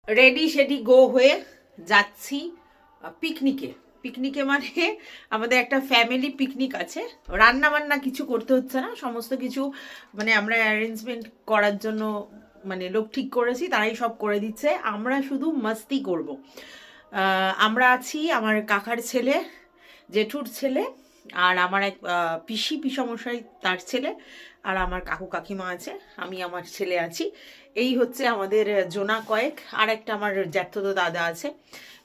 Ready সেডি গো হয়ে যাচ্ছি পিকনিকে। পিকনিকে মানে আমাদের একটা ফ্যামিলি পিকনিক আছে। রান্না বান্না কিছু করতে হচ্ছে না, সমস্ত কিছু মানে আমরা অ্যারেঞ্জমেন্ট করার জন্য মানে লোক ঠিক করেছি, তারাই সব করে দিচ্ছে। আমরা শুধু মাস্তি করব। আমরা আছি, আমার কাকার ছেলে, জেঠুর ছেলে, আর আমার এক পিসি পিসমশাই তার ছেলে, আর আমার কাকু কাকিমা আছে, আমি আমার ছেলে আছি। এই হচ্ছে আমাদের জোনা কয়েক। আর একটা আমার জ্যাঠতো দাদা আছে।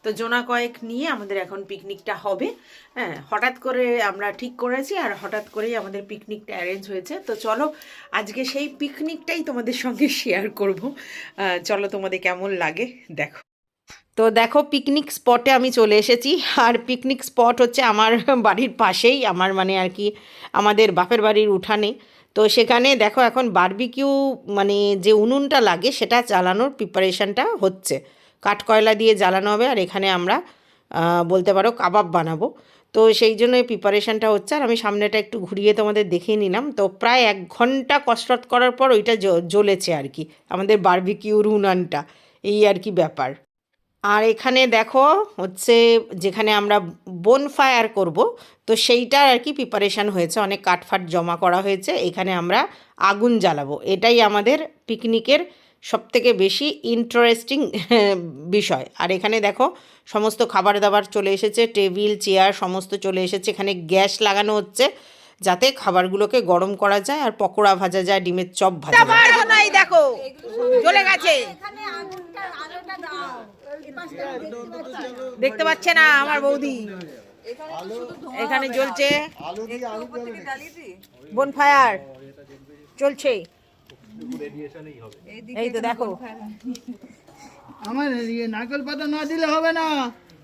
তো জোনা কয়েক নিয়ে আমাদের এখন পিকনিকটা হবে। হ্যাঁ, হঠাৎ করে আমরা ঠিক করেছি আর হঠাৎ করেই আমাদের পিকনিকটা অ্যারেঞ্জ হয়েছে। তো চলো আজকে সেই পিকনিকটাই তোমাদের সঙ্গে শেয়ার করব। চলো তোমাদের কেমন লাগে দেখো। তো দেখো পিকনিক স্পটে আমি চলে এসেছি। আর পিকনিক স্পট হচ্ছে আমার বাড়ির পাশেই, আমার মানে আর কি আমাদের বাপের বাড়ির উঠানে। তো সেখানে দেখো এখন বারবিকিউ মানে যে উনুনটা লাগে সেটা জ্বালানোর প্রিপারেশনটা হচ্ছে। কাঠকয়লা দিয়ে জ্বালানো হবে, আর এখানে আমরা বলতে পারো কাবাব বানাবো। তো সেই জন্য এই প্রিপারেশনটা হচ্ছে। আর আমি সামনেটা একটু ঘুরিয়ে তোমাদের দেখিয়ে নিলাম। তো প্রায় 1 ঘন্টা কসরত করার পর ওইটা জ্বলেছে আর কি, আমাদের বারবিকিউর উনানটা। এই আর কি ব্যাপার। আর এখানে দেখো হচ্ছে যেখানে আমরা বোনফায়ার করব, তো সেইটার আর কি প্রিপারেশান হয়েছে, অনেক কাঠফাট জমা করা হয়েছে। এখানে আমরা আগুন জ্বালাবো, এটাই আমাদের পিকনিকের সবথেকে বেশি ইন্টারেস্টিং বিষয়। আর এখানে দেখো সমস্ত খাবার দাবার চলে এসেছে, টেবিল চেয়ার সমস্ত চলে এসেছে। এখানে গ্যাস লাগানো হচ্ছে যাতে খাবারগুলোকে গরম করা যায় আর পকোড়া ভাজা যায়, ডিমের চপ ভাজা যায়। দেখো চলে গেছে, দেখতে পাচ্ছে না আমার বৌদি। এখানে জ্বলছে বনফায়ার, চলছে। এই তো দেখো, আমার নারকেল পাতা না দিলে হবে না,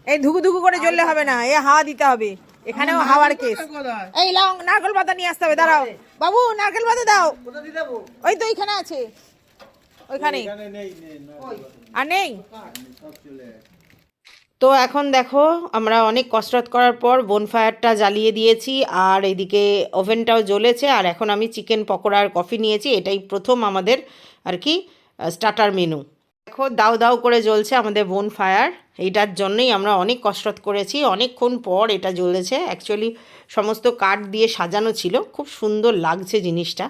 এই ধুকু ধুকু করে জ্বললে হবে না, এ হাওয়া দিতে হবে। এখানেও হাওয়ার কেস। এই লাও নারকেল পাতা নিয়ে আসতে হবে, দাঁড়াও বাবু, নারকেল পাতা দাও। ওই তো এখানে আছে, ওইখানে আর নেই। তো এখন দেখো আমরা অনেক কসরত করার পর বোনফায়ারটা জ্বালিয়ে দিয়েছি, আর এদিকে ওভেনটাও জ্বলেছে। আর এখন আমি চিকেন পকোড়া আর কফি নিয়েছি, এটাই প্রথম আমাদের আর কি স্টার্টার মেনু। দেখো দাউ দাউ করে জ্বলছে আমাদের বোনফায়ার, এইটার জন্যই আমরা অনেক কসরত করেছি, অনেকক্ষণ পর এটা জ্বলেছে। অ্যাকচুয়ালি সমস্ত কাঠ দিয়ে সাজানো ছিল, খুব সুন্দর লাগছে জিনিসটা।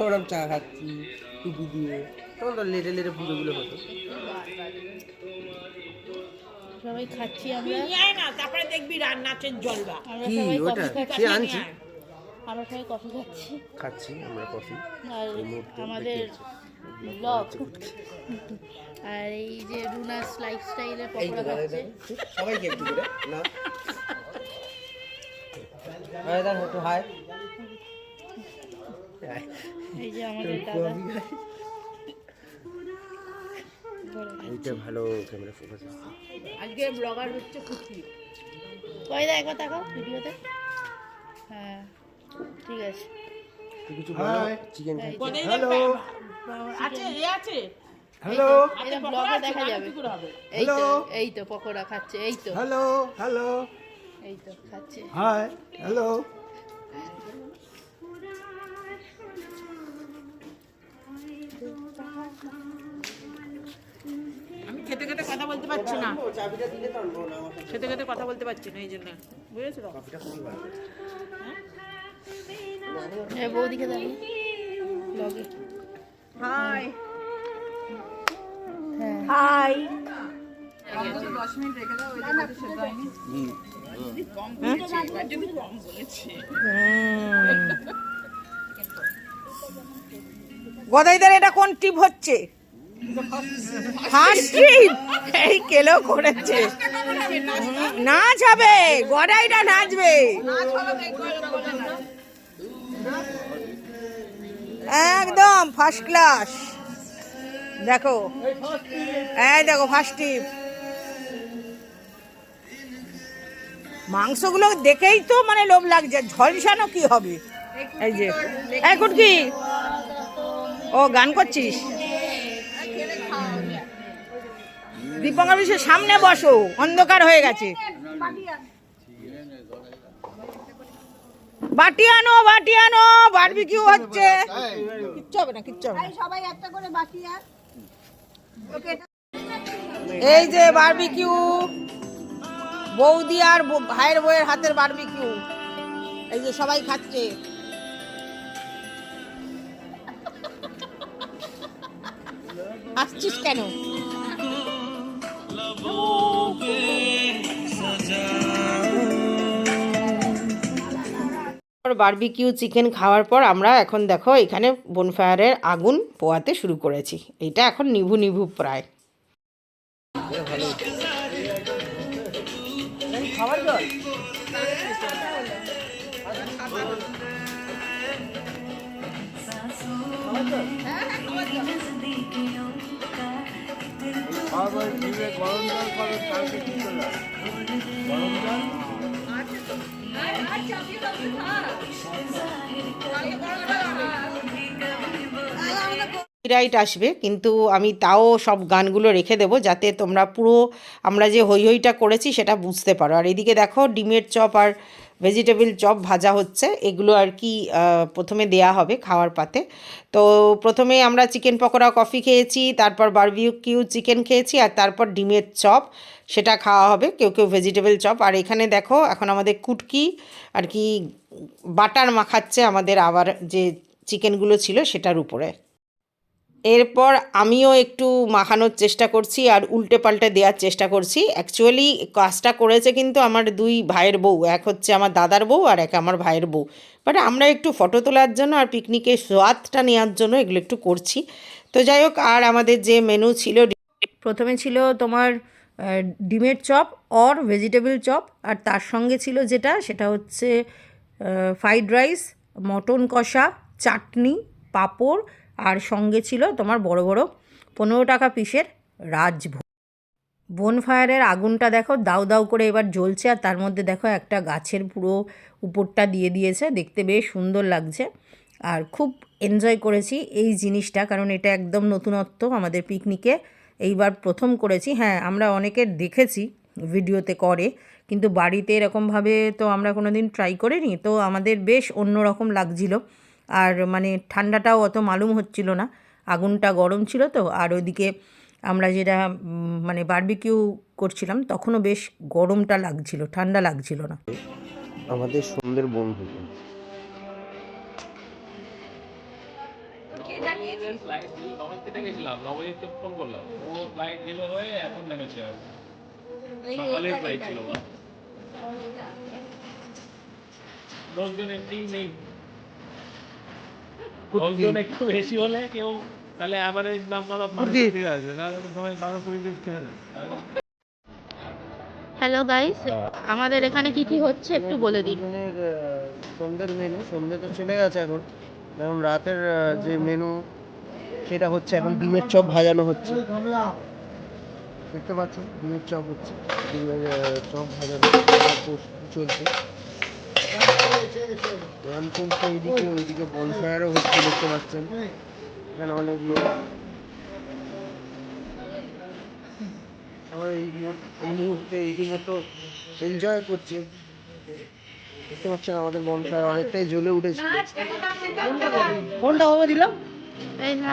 ওরম চা খাচ্ছি টুপি দিয়ে, তখন তো লেটে লেটে পুজোগুলো হতো। সবাই খাচ্ছি আমরা, তারপরে দেখবি রান্নাচের জলবা। আমরা কি সবাই ওটা কফি খাচ্ছি, সে আনছি, আমরা সবাই কফি খাচ্ছি। খাচ্ছি আমরা কফি আর এই মুহূর্তে আমাদের ব্লগ, আর এই যে রুনাস লাইফস্টাইলে পকোড়া খাচ্ছে। সবাইকে একটু করে না, হাই দাও একটু হাই। এই যে আমাদের দাদা, এইটা ভালো ক্যামেরা ফোকাস আছে। আজকে ব্লগার হচ্ছে খুশি। কই দা একবার তাকাও ভিডিওতে। হ্যাঁ ঠিক আছে। তুই কিছু বলো, চিকেন খাচ্ছি। হ্যালো আছে, এ আছে। হ্যালো এটা ব্লগে দেখা যাবে। এই তো, এই তো পকোড়া খাচ্ছে, এই তো, হ্যালো হ্যালো এই তো খাচ্ছে। Hi hello. আমি খেতে খেতে কথা বলতে পারছি না, চাবিটা দিলে তো আনবো না আমার খেতে খেতে কথা বলতে পারছি না, এই জন্য বুঝেছো তো। কফিটা খুবই ভালো। এই বৌদিকে দাঁড়িয়ে ব্লগে। হাই হ্যাঁ হাই। গদাইদার এটা কোন টিপ হচ্ছে? ফার্স্ট টিপ এই কেলো করেছে। নাচ হবে, গদাইটা নাচবে একদম ফার্স্ট ক্লাস। দেখো এই দেখো ফার্স্ট টিপ। মাংসগুলো দেখেই তো মানে লোভ লাগছে, ঝলসানো কি হবে। এই যে এই কুটকি, ও গান করছিস? দীপঙ্কর বিশ্বের সামনে বসো, অন্ধকার হয়ে গেছে। বাটি আনো, বারবিকিউ হচ্ছে। কিচ্ছু হবে না, কিচ্ছু হবে না। সবাই একটা করে বাকি আর ওকে এই যে বারবিকিউ, বৌদি আর ভাইয়ের বউয়ের হাতের বারবিকিউ, এই যে সবাই খাচ্ছে। আসছিস কেন? বারবিকিউ চিকেন খাওয়ার পর আমরা এখন দেখো এখানে বনফায়ারের আগুন পোয়াতে শুরু করেছি। এটা এখন নিভু নিভু প্রায়। খাবার জল গরম জল করে কালকে কি করলো গরম জল কপিরাইট আসবে, কিন্তু আমি তাও সব গানগুলো রেখে দেবো যাতে তোমরা পুরো আমরা যে হই হইটা করেছি সেটা বুঝতে পারো। আর এদিকে দেখো ডিমের চপ আর ভেজিটেবল চপ ভাজা হচ্ছে, এগুলো আর কি প্রথমে দেয়া হবে খাওয়ার পাতে। তো প্রথমে আমরা চিকেন পকোড়া কফি খেয়েছি, তারপর বারবিকিউ চিকেন খেয়েছি, আর তারপর ডিমের চপ সেটা খাওয়া হবে, কেউ কেউ ভেজিটেবল চপ। আর এখানে দেখো এখন আমাদের কুটকি আর কি বাটার মাখাচ্ছে আমাদের আবার যে চিকেনগুলো ছিল সেটার উপরে। এরপর আমিও একটু মাখানোর চেষ্টা করছি আর উল্টে পাল্টে দেওয়ার চেষ্টা করছি। অ্যাকচুয়ালি কাজটা করেছে কিন্তু আমার দুই ভাইয়ের বউ, এক হচ্ছে আমার দাদার বউ আর এক আমার ভাইয়ের বউ। বাট আমরা একটু ফটো তোলার জন্য আর পিকনিকের স্বাদটা নেওয়ার জন্য এগুলো একটু করছি। তো যাই হোক, আর আমাদের যে মেনু ছিল, প্রথমে ছিল তোমার ডিমের চপ অর ভেজিটেবল চপ, আর তার সঙ্গে ছিল সেটা হচ্ছে ফ্রাইড রাইস, মটন কষা, চাটনি, পাঁপড়, আর সঙ্গে ছিল তোমার বড় বড় 15 টাকা পিসের রাজভোগ। বনফায়ারের আগুনটা দেখো দাউ দাউ করে এবার জ্বলছে, আর তার মধ্যে দেখো একটা গাছের পুরো উপরটা দিয়ে দিয়েছে, দেখতে বেশ সুন্দর লাগছে। আর খুব এনজয় করেছি এই জিনিসটা, কারণ এটা একদম নতুনত্ব আমাদের পিকনিকে, এইবার প্রথম করেছি। হ্যাঁ, আমরা অনেকের দেখেছি ভিডিওতে করে, কিন্তু বাড়িতে এরকমভাবে তো আমরা কোনো দিন ট্রাই করিনি, তো আমাদের বেশ অন্যরকম লাগছিল। আর মানে ঠান্ডাটাও অত মালুম হচ্ছিল না, আগুনটা গরম ছিল তো। আর ওইদিকে আমরা যেটা মানে বারবিকিউ করছিলাম তখনও বেশ গরমটা লাগছিল, ঠান্ডা লাগছিল না। আমাদের সুন্দর বন্ধু একটু বেশি হলে কেউ তাহলে আবার ঠিক আছে। হ্যালো গাইস, আমাদের এখানে কি কি হচ্ছে একটু বলে দিন। সন্ধ্যের মেনু, সন্ধ্যে তো চলে গেছে এখন, এখন রাতের যে মেনু সেটা হচ্ছে এখন ডিমের চপ ভাজানো হচ্ছে, দেখতে পাচ্ছ ডিমের চপ হচ্ছে, ডিমের চপ ভাজানো চলছে। গান চলছে এইদিকে, ওইদিকে বনফায়ারও হচ্ছে দেখতে পাচ্ছেন, এখানে অনেক লোক। আমরা এই মুহূর্তে এইদিকে তো এনজয় করছি, দেখতে পাচ্ছেন আমাদের বনফায়ার অনেকটাই জ্বলে উঠেছে। কোনটা হবে দিলাম এই না,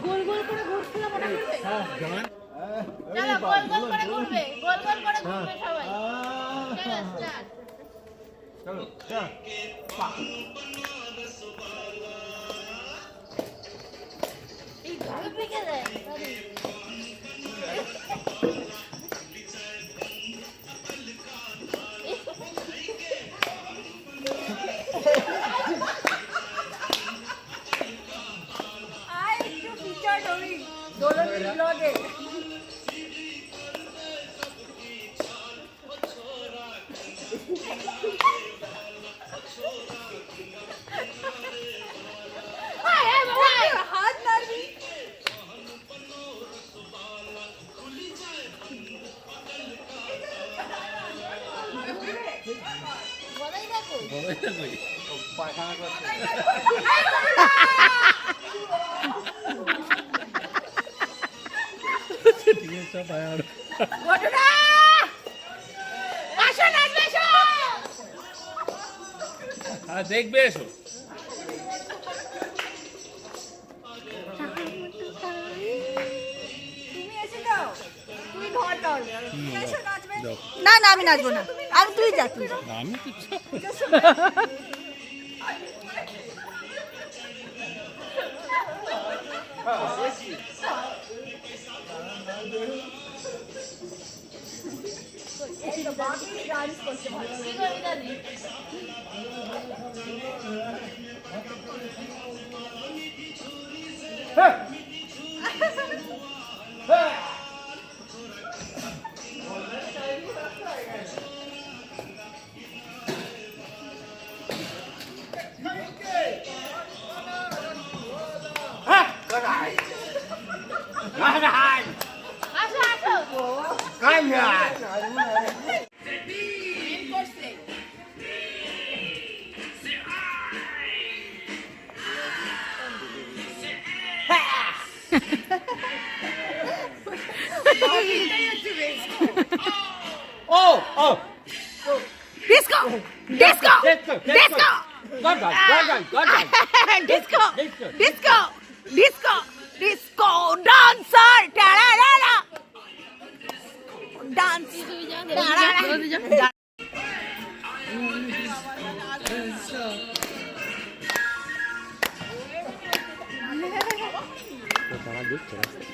গোল গোল করে ঘুরছিল মনে করবে। চলো গোল গোল করে ঘুরবে, গোল গোল করে ঘুরবে সবাই। চলো স্টার্ট। এই ঘরে পেকে দেয় আয় একটু ফিচার হবি দোলন ব্লগে। হাত নাড়বি। বলাই দেখো ঘটনা আসো নাচবে এসো। আর দেখবে এসো তুমি এসে দাও, তুমি ধর তাহলে। এসো নাচবে। না না আমি নাচবো না, আমি তুই যা তুই যা। আমি তো এই তো বাকি ডান্স করছে ভালো। কি করবি দাদি আসো আসো disco disco disco disco disco disco disco dancer টারারা ডান্স তুমি যাও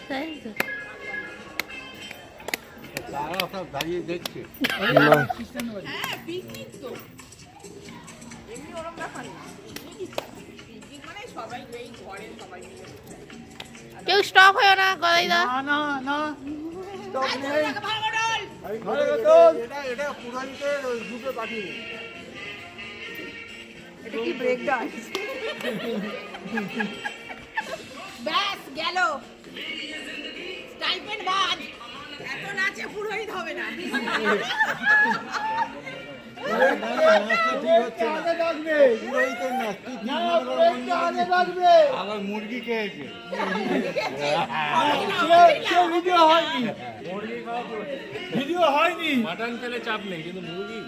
তাই তো দাঁড়িয়ে দেখছে কেউ স্টপ হয় না গলাই দা এটা পুরানিকের গ্রুপে পাঠিয়ে এটা কি ব্রেক ডান্স? ব্যাস গেল স্টাইপেন্ড বাদ। এত নাচে পুরোহিত হবে না। আবার মুরগি খেয়েছে ভিডিও হয়নি মাটন খেলে চাপ নেই কিন্তু মুরগি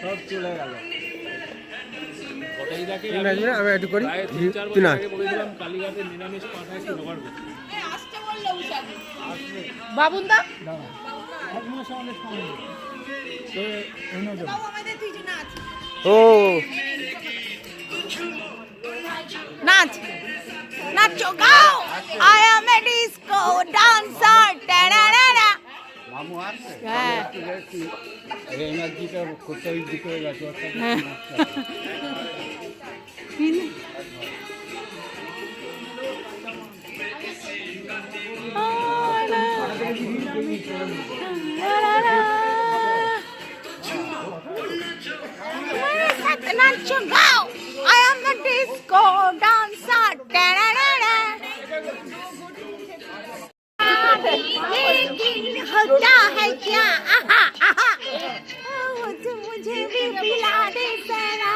সব চলে গেল ওটাই দেখে আমি একটু করি প্রায় 3-4 বছর আগে বলেছিলাম কালীঘাটে নিরামিষ পাঠা একটু জোগাড় করতে বাবুন দা ও নাচ নাচো গাও I am a disco dancer টারারা মামু আসছে হ্যাঁ এনার্জিটা কোথায় দিতে গেছে নাচো গাও I am a disco dancer টারারা लेकिन होता है क्या आहा आहा मुझे भी पिला दे सारा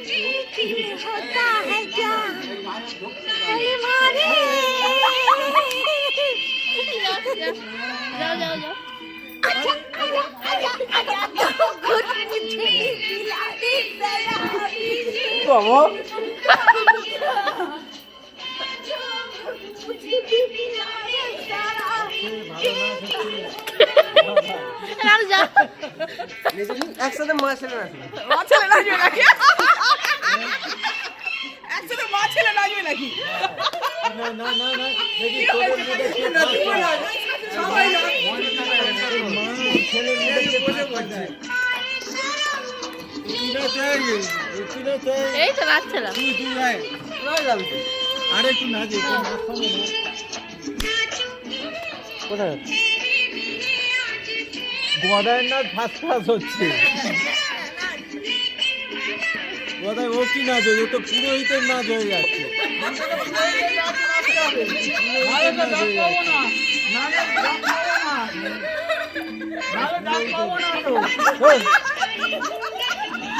लेकिन होता है क्या अरे मारे যাও যাও যাও आजा आजा आजा आजा तो खुद मुझे भी पिला दे सारा বাবা मुझे भी पिला दे सारा আর যা একসাথে মা ছেলে নাচবে। মা ছেলে নাচবে নাকি? একসাথে মা ছেলে নাচবে নাকি? সবাই না। এই তো নাচছিলাম। কোথায় গদায়ের নাচ ফার্স্ট ক্লাস হচ্ছে। গদায় ও কি নাচ, ও তো পুরোহিতের নাচ হয়ে যাচ্ছে।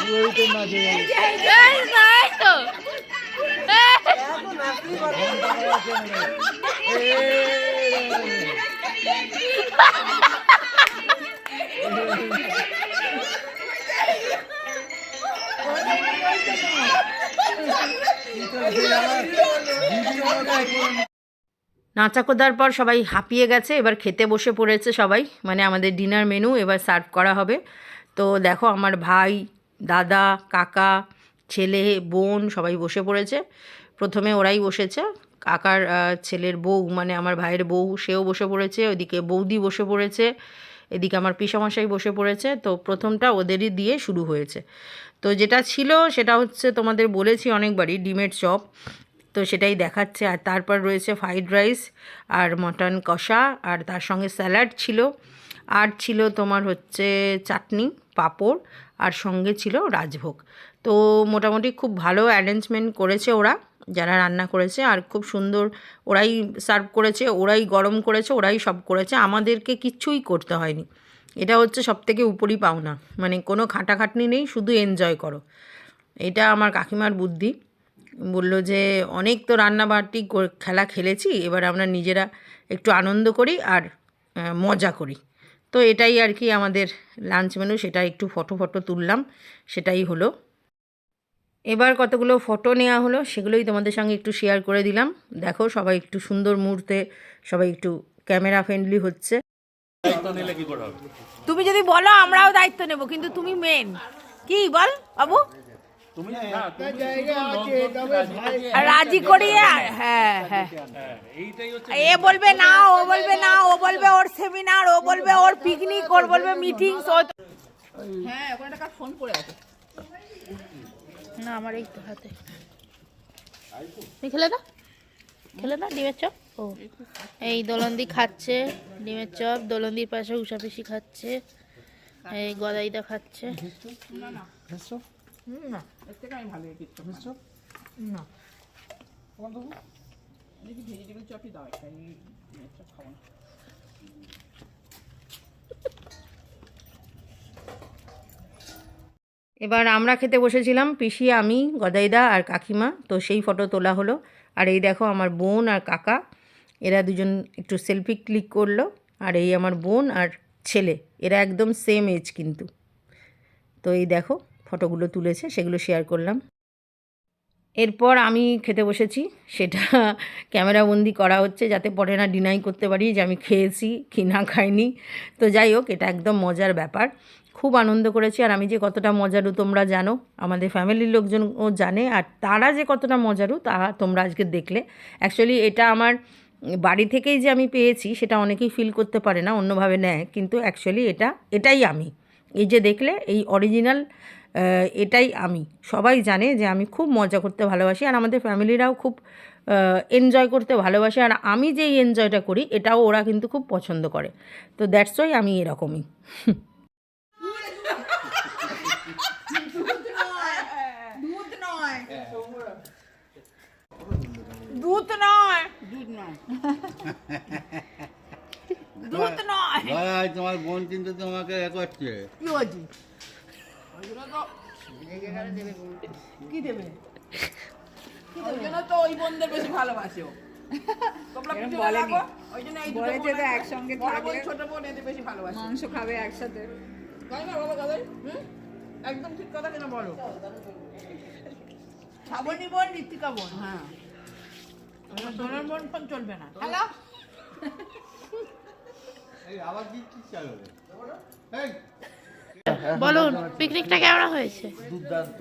পুরোহিতের নাচ হয়ে যাচ্ছে। এই নাই তো। নাচাকোদার পর সবাই হাঁপিয়ে গেছে, এবার খেতে বসে পড়েছে সবাই, মানে আমাদের ডিনার মেনু এবার সার্ভ করা হবে। তো দেখো আমার ভাই, দাদা, কাকা, ছেলে, বোন সবাই বসে পড়েছে। প্রথমে ওরাই বসেছে, কাকার ছেলের বউ মানে আমার ভাইয়ের বউ সেও বসে পড়েছে, ওইদিকে বৌদি বসে পড়েছে, এদিকে আমার পিসামশাই বসে পড়েছে। তো প্রথমটা ওদেরই দিয়ে শুরু হয়েছে। তো যেটা ছিল সেটা হচ্ছে তোমাদের বলেছি অনেকবারই, ডিমের চপ, তো সেটাই দেখাচ্ছে। আর তারপর রয়েছে ফ্রাইড রাইস আর মটন কষা, আর তার সঙ্গে স্যালাড ছিল, আর ছিল তোমার হচ্ছে চাটনি, পাঁপড়, আর সঙ্গে ছিল রাজভোগ। তো মোটামুটি খুব ভালো অ্যারেঞ্জমেন্ট করেছে ওরা যারা রান্না করেছে, আর খুব সুন্দর ওরাই সার্ভ করেছে, ওরাই গরম করেছে, ওরাই সব করেছে, আমাদেরকে কিচ্ছুই করতে হয়নি। এটা হচ্ছে সবথেকে উপরি পাওনা, মানে কোনো খাটাখাটনি নেই, শুধু এনজয় করো। এটা আমার কাকিমার বুদ্ধি, বললো যে অনেক তো রান্নাবাটি খেলা খেলেছি, এবার আমরা নিজেরা একটু আনন্দ করি আর মজা করি। তো এটাই আর কি আমাদের লাঞ্চ মেনু, সেটা একটু ফটো তুললাম, সেটাই হলো। এবার কতগুলো ফটো নেওয়া হলো, সেগুলোই তোমাদের সঙ্গে একটু শেয়ার করে দিলাম। দেখো সবাই একটু সুন্দর মুহূর্তে, সবাই একটু ক্যামেরা ফ্রেন্ডলি হচ্ছে। তুমি যদি বলো আমরাও দায়িত্ব নেব, কিন্তু তুমি মেন কি বল বাবু, রাজি করিয়ে। হ্যাঁ হ্যাঁ, এ বলবে না, ও বলবে না, ও বলবে ওর সেমিনার, ও বলবে ওর পিকনিক, ওর বলবে মিটিং। হ্যাঁ ওখানে একটা ফোন করে আছে না আমার এই তো হাতে। খেলে না ডিমের চপ। ও এই দোলন্দি খাচ্ছে ডিমের চপ, দোলন্দির পাশে উষাপিসি খাচ্ছে, এই গদাইদা খাচ্ছে। এবার আমরা খেতে বসেছিলাম, পিসি, আমি, গদাইদা আর কাকিমা। তো সেই ফটো তোলা হলো। আর এই দেখো আমার বোন আর কাকা, এরা দুজন একটু সেলফি ক্লিক করলো। আর এই আমার বোন আর ছেলে, এরা একদম সেম এজ কিন্তু। তো এই দেখো ফটোগুলো তুলেছে, সেগুলো শেয়ার করলাম। এরপর আমি খেতে বসেছি, সেটা ক্যামেরাবন্দি করা হচ্ছে যাতে পরে না ডিনাই করতে পারি যে আমি খেয়েছি কি না খাইনি। তো যাই হোক, এটা একদম মজার ব্যাপার, খুব আনন্দ করেছি। আর আমি যে কতটা মজারু তোমরা জানো, আমাদের ফ্যামিলির লোকজনও জানে, আর তারা যে কতটা মজারু তা তোমরা আজকে দেখলে। অ্যাকচুয়ালি এটা আমার বাড়ি থেকেই যে আমি পেয়েছি সেটা অনেকেই ফিল করতে পারে না, অন্যভাবে নেয়, কিন্তু অ্যাকচুয়ালি এটাই আমি। এই যে দেখলে এই অরিজিনাল, এটাই আমি। সবাই জানে যে আমি খুব মজা করতে ভালোবাসি, আর আমাদের ফ্যামিলিরাও খুব এনজয় করতে ভালোবাসে, আর আমি যেই এনজয়টা করি এটাও ওরা কিন্তু খুব পছন্দ করে। তো দ্যাটস ওয়াই আমি এরকমই। দুধ নয় তোমার বোন কিন্তু তোমাকে এ করছে। কি দেবে? ওই জন্য তো ওই বোনদের বেশি ভালোবাসে ও। তোমরা পিছনে লাগো, ওই জন্য এই দুটো বোন একসঙ্গে থাকলে ছোট বোন এদের বেশি ভালোবাসে, মাংস খাবে একসাথে। তাই না বাবা দাদাই? একদম ঠিক কথা কিনা বলো। শ্রাবণী বোন, ঋতিকা বোন। হ্যাঁ, সোনার বোন ফোন চলবে না। হ্যালো, বলুন পিকনিকটা কেমন হয়েছে? দুর্দান্ত।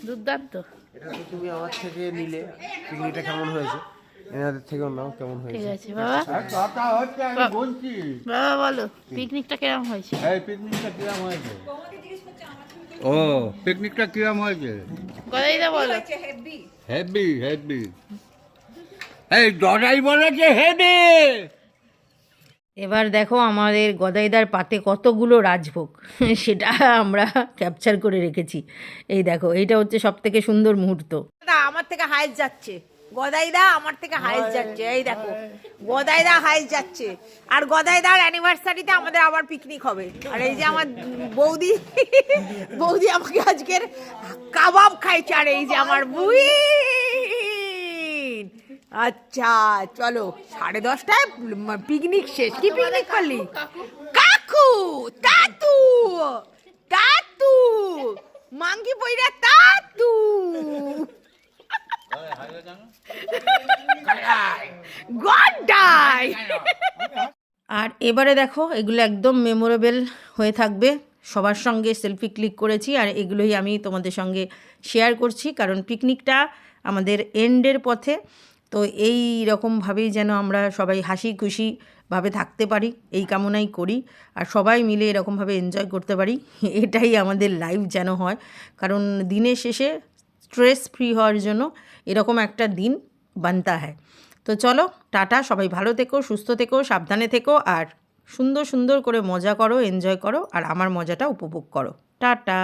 দুর্দান্ত। এটা তো তুমি আমার থেকে নিলে পিকনিকটা কেমন হয়েছে, এনাদের থেকেও নাও কেমন ঠিক হয়েছে। আছে বাবা, কথা হচ্ছে আমি বলছি বাবা বলো পিকনিকটা কেমন হয়েছে? এই পিকনিকটা কিরম হয়েছে? ও পিকনিকটা কিরম হয়েছে? গদাইদা বলো। Heavy heavy. এই ডরাই বলেছে হেভি। এবার দেখো আমাদের গদাইদার পাতে কতগুলো রাজভোগ সেটা আমরা ক্যাপচার করে রেখেছি। এই দেখো এইটা হচ্ছে সব থেকে সুন্দর মুহূর্ত। আমার থেকে হাইস যাচ্ছে গদাইদা, আমার থেকে হাইস যাচ্ছে। এই দেখো গদাইদা হাইস যাচ্ছে, আর গদাইদার অ্যানিভার্সারিতে আমাদের আবার পিকনিক হবে। আর এই যে আমার বৌদি বৌদি আমাকে আজকের কাবাব খাইছে, আর এই যে আমার বুই। আচ্ছা চলো 10:30টায় পিকনিক শেষ। কি পিকনিক করলি? কাকু তাতু তাতু মাঙ্গি পইরা তাতু। গডাই। আর এবারে দেখো এগুলো একদম মেমোরেবল হয়ে থাকবে। সবার সঙ্গে সেলফি ক্লিক করেছি, আর এগুলোই আমি তোমাদের সঙ্গে শেয়ার করছি, কারণ পিকনিকটা আমাদের এন্ডের পথে। তো এই রকমভাবেই যেন আমরা সবাই হাসি খুশিভাবে থাকতে পারি, এই কামনাই করি। আর সবাই মিলে এরকমভাবে এনজয় করতে পারি, এটাই আমাদের লাইফ যেন হয়। কারণ দিনের শেষে স্ট্রেস ফ্রি হওয়ার জন্য এরকম একটা দিন বানতা হয়। তো চলো টাটা, সবাই ভালো থেকো, সুস্থ থেকো, সাবধানে থেকো, আর সুন্দর সুন্দর করে মজা করো, এনজয় করো, আর আমার মজাটা উপভোগ করো। টাটা।